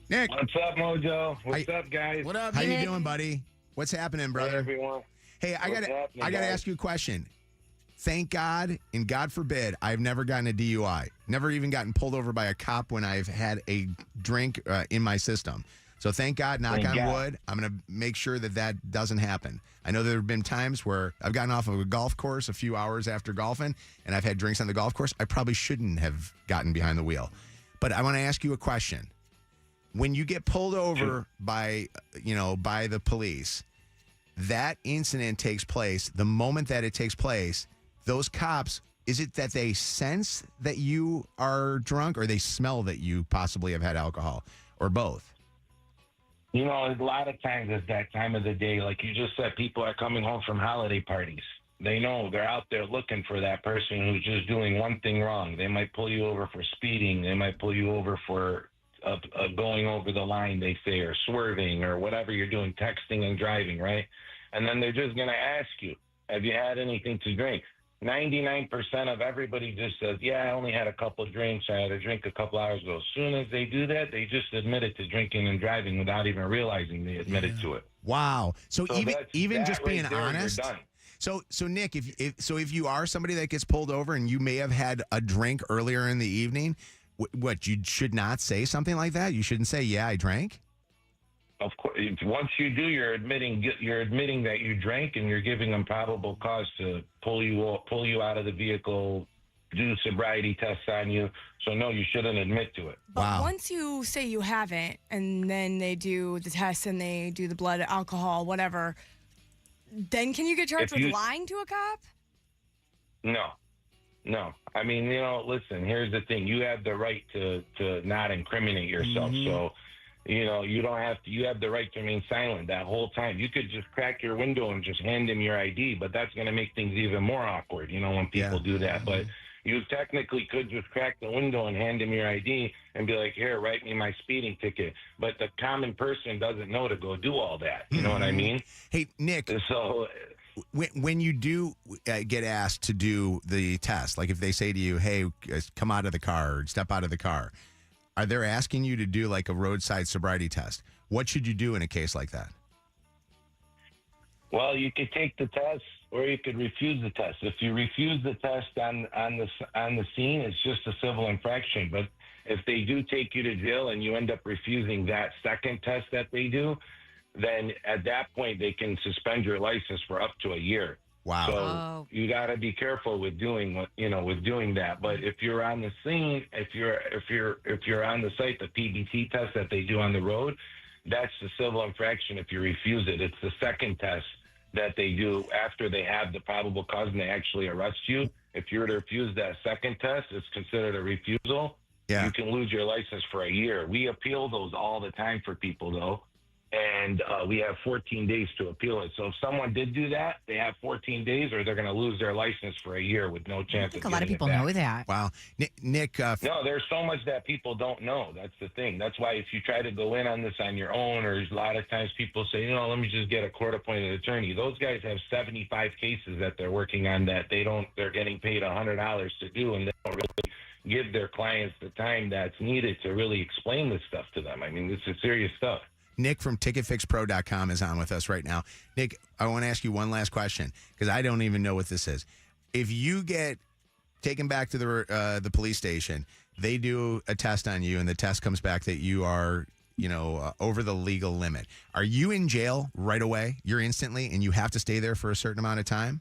Nick. What's up, Mojo? What's up, guys? What up, How you doing, buddy? What's happening, brother? Hey, everyone. Hey, I got to ask you a question. Thank God, and God forbid, I've never gotten a DUI. Never even gotten pulled over by a cop when I've had a drink in my system. So thank God, knock on wood, I'm going to make sure that doesn't happen. I know there have been times where I've gotten off of a golf course a few hours after golfing, and I've had drinks on the golf course. I probably shouldn't have gotten behind the wheel. But I want to ask you a question. When you get pulled over by the police, that incident takes place. The moment that it takes place, those cops, is it that they sense that you are drunk or they smell that you possibly have had alcohol, or both? You know, a lot of times it's that time of the day. Like you just said, people are coming home from holiday parties. They know they're out there looking for that person who's just doing one thing wrong. They might pull you over for speeding. They might pull you over for going over the line, they say, or swerving or whatever you're doing, texting and driving, right? And then they're just going to ask you, have you had anything to drink? 99% of everybody just says, yeah, I only had a couple of drinks. I had a drink a couple hours ago. As soon as they do that, they just admitted to drinking and driving without even realizing they admitted to it. Wow. So even just being right there, honest. you're done. So Nick, if you are somebody that gets pulled over and you may have had a drink earlier in the evening, what you should not say something like that? You shouldn't say, yeah, I drank? Of course, once you do, you're admitting that you drank, and you're giving them probable cause to pull you out of the vehicle, do sobriety tests on you. So no, you shouldn't admit to it. But once you say you haven't, and then they do the test and they do the blood, alcohol, whatever, then can you get charged with lying to a cop? No. I mean, listen, here's the thing. You have the right to not incriminate yourself. Mm-hmm. So, you don't have to. You have the right to remain silent that whole time. You could just crack your window and just hand him your ID, but that's going to make things even more awkward, when people do that. But you technically could just crack the window and hand him your ID and be like, here, write me my speeding ticket. But the common person doesn't know to go do all that. You know what I mean? Hey, Nick. So when you do get asked to do the test, like if they say to you, hey, come out of the car or step out of the car, are they asking you to do like a roadside sobriety test? What should you do in a case like that? Well, you could take the test or you could refuse the test. If you refuse the test on the scene, it's just a civil infraction. But if they do take you to jail and you end up refusing that second test that they do, then at that point they can suspend your license for up to a year. Wow. So you got to be careful with doing that. But if you're on the scene, if you're on the site, the PBT test that they do on the road, that's the civil infraction if you refuse it. It's the second test that they do after they have the probable cause and they actually arrest you. If you were to refuse that second test, it's considered a refusal. Yeah. You can lose your license for a year. We appeal those all the time for people, though. And we have 14 days to appeal it. So if someone did do that, they have 14 days or they're going to lose their license for a year with no chance I think of a lot of getting people it back. know that. Wow. Nick. No, there's so much that people don't know. That's the thing. That's why if you try to go in on this on your own, or a lot of times people say, let me just get a court-appointed attorney. Those guys have 75 cases that they're working on that they're getting paid $100 to do, and they don't really give their clients the time that's needed to really explain this stuff to them. I mean, this is serious stuff. Nick from TicketFixPro.com is on with us right now. Nick, I want to ask you one last question because I don't even know what this is. If you get taken back to the police station, they do a test on you, and the test comes back that you are, over the legal limit. Are you in jail right away? You're instantly, and you have to stay there for a certain amount of time?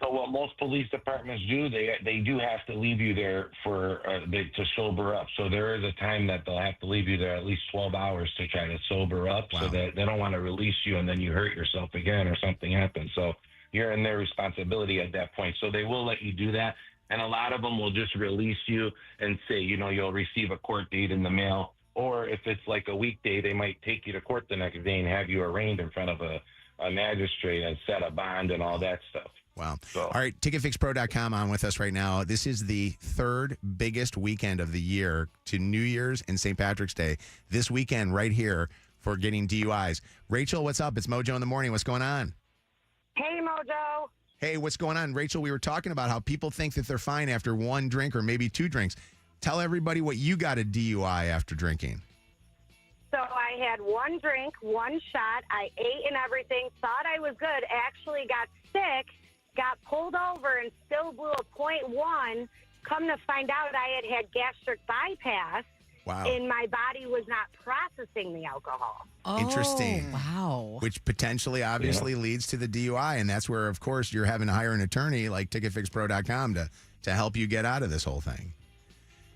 So what most police departments do, they do have to leave you there to sober up. So there is a time that they'll have to leave you there at least 12 hours to try to sober up. Wow. So that they don't want to release you and then you hurt yourself again or something happens. So you're in their responsibility at that point. So they will let you do that. And a lot of them will just release you and say, you'll receive a court date in the mail. Or if it's like a weekday, they might take you to court the next day and have you arraigned in front of a magistrate and set a bond and all that stuff. Wow. So. All right, TicketFixPro.com on with us right now. This is the third biggest weekend of the year to New Year's and St. Patrick's Day. This weekend right here for getting DUIs. Rachel, what's up? It's Mojo in the morning. What's going on? Hey, Mojo. Hey, what's going on? Rachel, we were talking about how people think that they're fine after one drink or maybe two drinks. Tell everybody what you got a DUI after drinking. So I had one drink, one shot. I ate and everything, thought I was good, actually got sick, got pulled over and still blew a .1. Come to find out I had gastric bypass. Wow. And my body was not processing the alcohol. Interesting. Wow. Which potentially, obviously, leads to the DUI. And that's where, of course, you're having to hire an attorney like TicketFixPro.com to help you get out of this whole thing.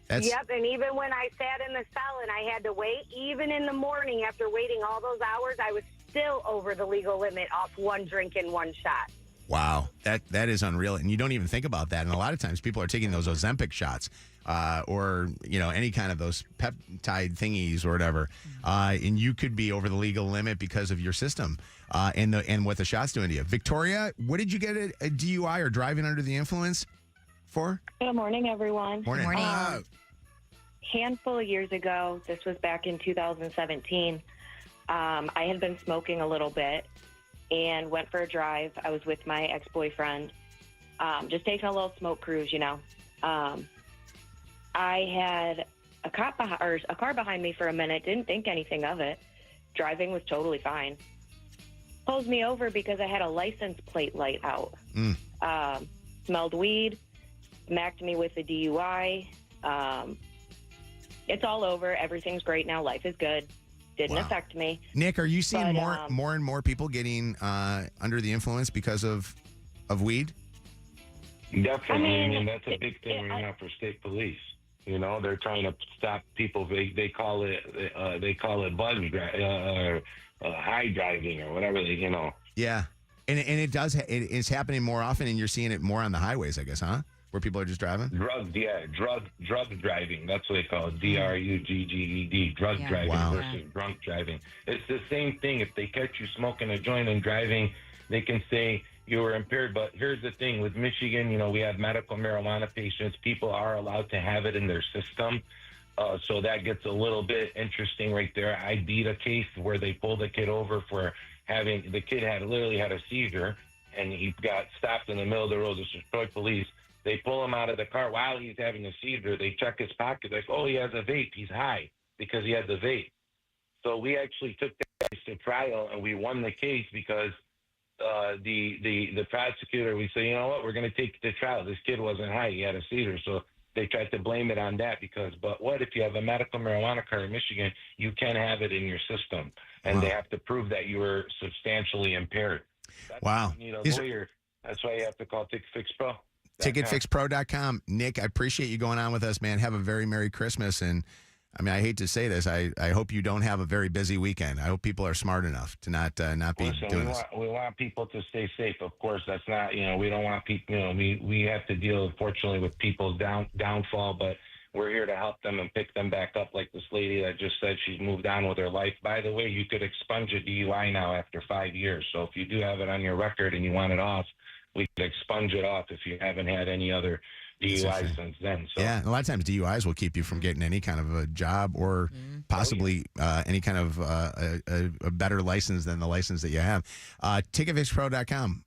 Yep, and even when I sat in the cell and I had to wait, even in the morning after waiting all those hours, I was still over the legal limit off one drink and one shot. Wow, that is unreal, and you don't even think about that. And a lot of times, people are taking those Ozempic shots, or any kind of those peptide thingies or whatever, and you could be over the legal limit because of your system and what the shot's doing to you. Victoria, what did you get a DUI or driving under the influence for? Good morning, everyone. Morning. Handful of years ago, this was back in 2017. I had been smoking a little bit and went for a drive. I was with my ex-boyfriend, just taking a little smoke cruise, I had a car behind me for a minute, didn't think anything of it. Driving was totally fine. Pulls me over because I had a license plate light out. Smelled weed, smacked me with the DUI. It's all over. Everything's great now. Life is good. Didn't affect me. Nick, are you seeing more and more people getting under the influence because of weed? Definitely. I mean, that's a big thing right now for state police. They're trying to stop people. They call it buzz high driving or whatever Yeah, and it is happening more often, and you're seeing it more on the highways, I guess, huh? Where people are just driving? Drug driving. That's what they call it. DRUGGED. Drug driving versus drunk driving. It's the same thing. If they catch you smoking a joint and driving, they can say you were impaired. But here's the thing. With Michigan, we have medical marijuana patients. People are allowed to have it in their system. So that gets a little bit interesting right there. I beat a case where they pulled a kid over for the kid literally had a seizure, and he got stopped in the middle of the road. This is Detroit police. They pull him out of the car while he's having a seizure. They check his pocket. Like, oh, he has a vape. He's high because he had the vape. So we actually took that case to trial, and we won the case because the prosecutor, we say, you know what, we're going to take it to trial. This kid wasn't high. He had a seizure. So they tried to blame it on that but what if you have a medical marijuana card in Michigan, you can have it in your system, and they have to prove that you were substantially impaired. Wow. You need a lawyer. That's why you have to call TicketFix Pro. TicketFixPro.com. Nick, I appreciate you going on with us, man. Have a very Merry Christmas. And I mean, I hate to say this. I hope you don't have a very busy weekend. I hope people are smart enough to not be doing this. We want people to stay safe. Of course, that's not, we don't want people, we have to deal, unfortunately, with people's downfall, but we're here to help them and pick them back up, like this lady that just said she's moved on with her life. By the way, you could expunge a DUI now after 5 years. So if you do have it on your record and you want it off, we could expunge it off if you haven't had any other DUI since then. So. Yeah, a lot of times DUIs will keep you from getting any kind of a job or possibly any kind of a better license than the license that you have. TicketFixPro.com.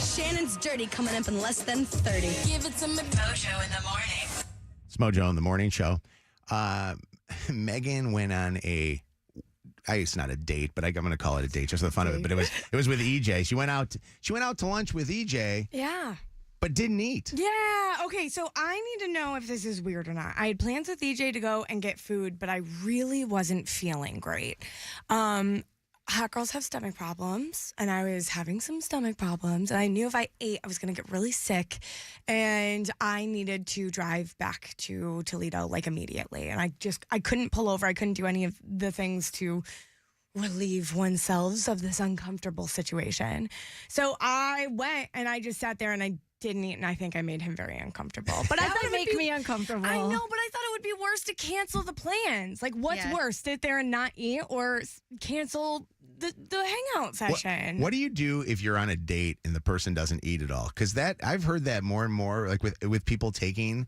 Shannon's Dirty coming up in less than 30. Give it to me. Mojo in the morning. It's Mojo in the morning show. Meaghan went on it's not a date, but I'm going to call it a date just for the fun of it. But it was with EJ. She went out to lunch with EJ. Yeah. But didn't eat. Yeah. Okay. So I need to know if this is weird or not. I had plans with EJ to go and get food, but I really wasn't feeling great. Hot girls have stomach problems, and I was having some stomach problems, and I knew if I ate, I was going to get really sick, and I needed to drive back to Toledo like immediately, and I couldn't pull over. I couldn't do any of the things to relieve oneself of this uncomfortable situation. So I went, and I just sat there, and I didn't eat, and I think I made him very uncomfortable. But I thought it would make me uncomfortable. I know, but I thought it would be worse to cancel the plans. Like, what's worse, sit there and not eat, or cancel the hangout session? What do you do if you're on a date and the person doesn't eat at all? Because I've heard that more and more, like with people taking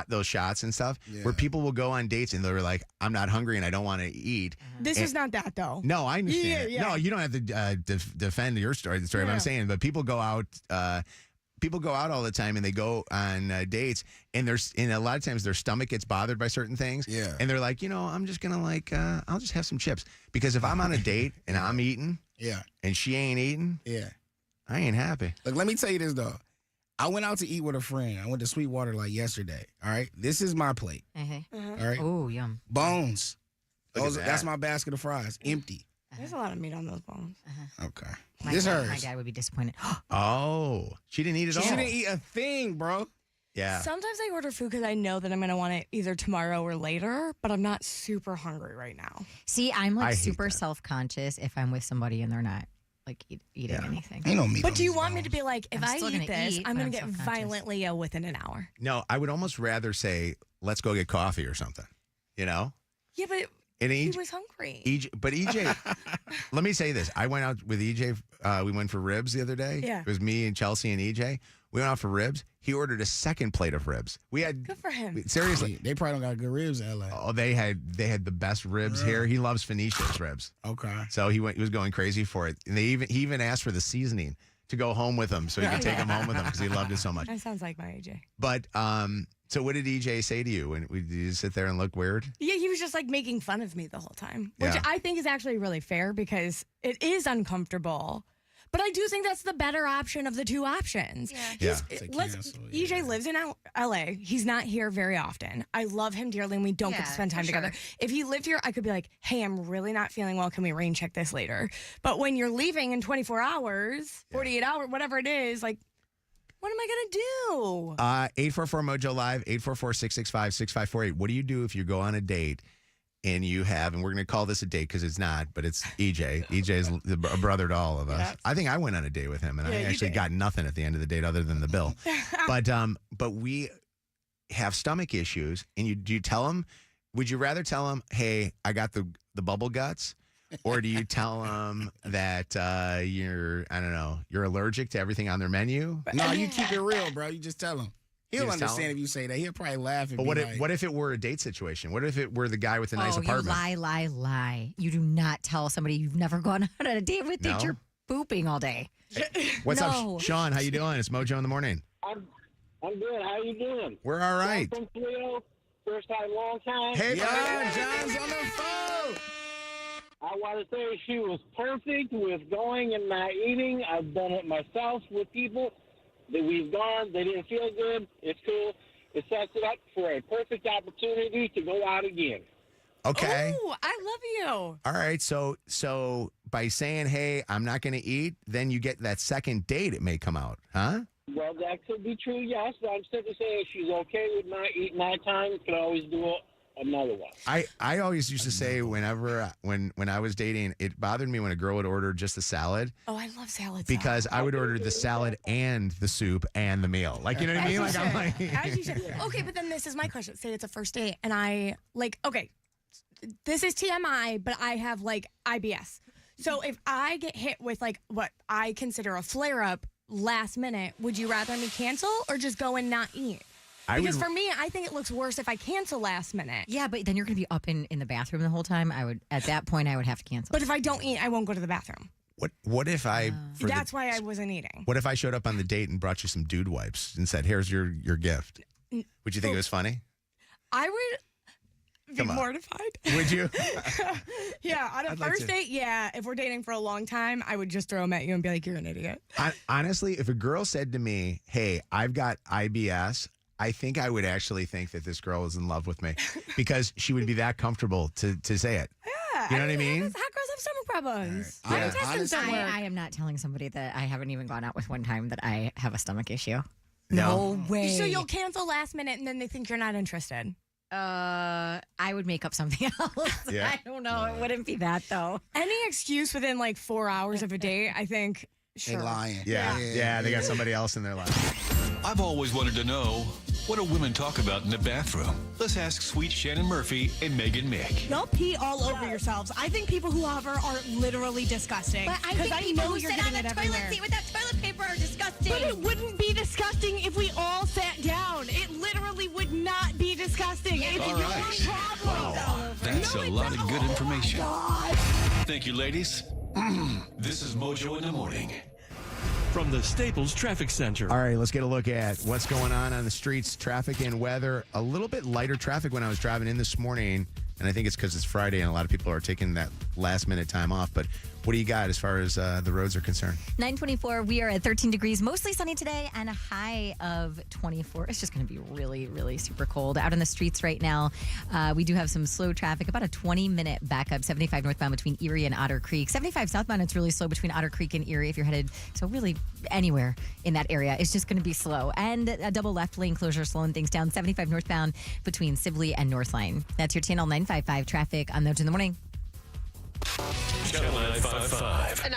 those shots and stuff, where people will go on dates and they're like, I'm not hungry and I don't want to eat. This is not that, though. No, I understand. Yeah. No, you don't have to defend your story. But I'm saying, but people go out. People go out all the time and they go on dates and a lot of times their stomach gets bothered by certain things. Yeah. And they're like, I'm just going to I'll just have some chips. Because if I'm on a date and I'm eating and she ain't eating, I ain't happy. Look, let me tell you this, though. I went out to eat with a friend. I went to Sweetwater like yesterday. All right. This is my plate. All right. Oh, yum. Bones. That's my basket of fries. Empty. There's a lot of meat on those bones. Okay. My dad would be disappointed. Oh, she didn't eat at all. She didn't eat a thing, bro. Yeah. Sometimes I order food because I know that I'm going to want it either tomorrow or later, but I'm not super hungry right now. See, I'm like super self-conscious if I'm with somebody and they're not like eating anything. Ain't no meat. But do you want me to be like, if I'm I still eat gonna this, eat, I'm but going to I'm get self-conscious. violently ill within an hour? No, I would almost rather say, let's go get coffee or something, Yeah, but he was hungry. EJ, let me say this. I went out with EJ. We went for ribs the other day. Yeah. It was me and Chelsea and EJ. We went out for ribs. He ordered a second plate of ribs. We had good for him. Seriously, they probably don't got good ribs in LA. Oh, they had the best ribs here. He loves Phoenicia's ribs. Okay. So he was going crazy for it. And he even asked for the seasoning to go home with him so he could take him home with him because he loved it so much. That sounds like my AJ. But so what did EJ say to you? Did you sit there and look weird? Yeah, he was just like making fun of me the whole time, which Yeah. I think is actually really fair because it is uncomfortable. But I do think that's the better option of the two options. EJ lives in LA. He's not here very often. I love him dearly and we don't get to spend time together. If he lived here, I could be like, hey, I'm really not feeling well. Can we rain check this later? But when you're leaving in 24 hours, 48 hours, whatever it is, like, what am I going to do? 844-MOJO Live, 844-665-6548. What do you do if you go on a date and we're going to call this a date because it's not, but it's EJ. EJ is a brother to all of us. Yeah. I think I went on a date with him, and I actually got nothing at the end of the date other than the bill. But we have stomach issues, and do you tell him? Would you rather tell him, hey, I got the bubble guts? Or do you tell them that you're allergic to everything on their menu? No, you keep it real, bro. You just tell him. He'll understand if you say that. He'll probably laugh. But what if it were a date situation? What if it were the guy with the nice apartment? You lie. You do not tell somebody you've never gone on a date with that you're pooping all day. What's up, Sean? How you doing? It's Mojo in the morning. I'm good. How you doing? We're all right. I'm from Toledo. First time, long time. Hey, John's on the phone. I want to say she was perfect with going and not eating. I've done it myself with people that we've gone. They didn't feel good. It's cool. It sets it up for a perfect opportunity to go out again. Okay. Oh, I love you. All right. So by saying, hey, I'm not going to eat, then you get that second date. It may come out, huh? Well, that could be true, yes. But I'm simply saying if she's okay with not eating that time, could always do another one. I always used to say whenever when I was dating, it bothered me when a girl would order just a salad. Oh, I love salads. Because I would order the salad and the soup and the meal. Like, you know what I mean? Like, I'm like, As you should. Okay, but then this is my question. Say it's a first date, and I okay, this is TMI, but I have like IBS. So if I get hit with like what I consider a flare up last minute, would you rather me cancel or just go and not eat? Because for me, I think it looks worse if I cancel last minute. Yeah, but then you're going to be up in the bathroom the whole time. At that point, I would have to cancel. But if I don't eat, I won't go to the bathroom. What if I? That's why I wasn't eating. What if I showed up on the date and brought you some dude wipes and said, "Here's your gift"? Would you think it was funny? I would be mortified. Would you? Yeah, on a first date, yeah. If we're dating for a long time, I would just throw them at you and be like, "You're an idiot." Honestly, if a girl said to me, "Hey, I've got IBS," I think I would actually think that this girl is in love with me because she would be that comfortable to say it. Yeah, you know what I mean? Hot girls have stomach problems. Right. Yeah. I am not telling somebody that I haven't even gone out with one time that I have a stomach issue. No way. So you'll cancel last minute and then they think you're not interested. I would make up something else. Yeah. I don't know. It wouldn't be that though. Any excuse within like 4 hours of a date, I think. Sure. They lying. Yeah, they got somebody else in their life. I've always wanted to know, what do women talk about in the bathroom? Let's ask sweet Shannon Murphy and Meaghan Mick. Don't pee all over yourselves. I think people who hover are literally disgusting. But I think people who sit on the toilet seat with that toilet paper are disgusting. But it wouldn't be disgusting if we all sat down. It literally would not be disgusting. It's All your right. problem. Wow, that's a lot of good information. Thank you, ladies. This is Mojo in the Morning. From the Staples Traffic Center. All right, let's get a look at what's going on the streets, traffic and weather. A little bit lighter traffic when I was driving in this morning, and I think it's because it's Friday and a lot of people are taking that last-minute time off. But what do you got as far as the roads are concerned? 924, we are at 13 degrees, mostly sunny today, and a high of 24. It's just going to be really, really super cold. Out in the streets right now, we do have some slow traffic, about a 20-minute backup, 75 northbound between Erie and Otter Creek. 75 southbound, it's really slow between Otter Creek and Erie if you're headed, so really anywhere in that area. It's just going to be slow. And a double left lane closure slowing things down, 75 northbound between Sibley and Northline. That's your Channel 955 traffic on Mojo in the Morning. Channel 955.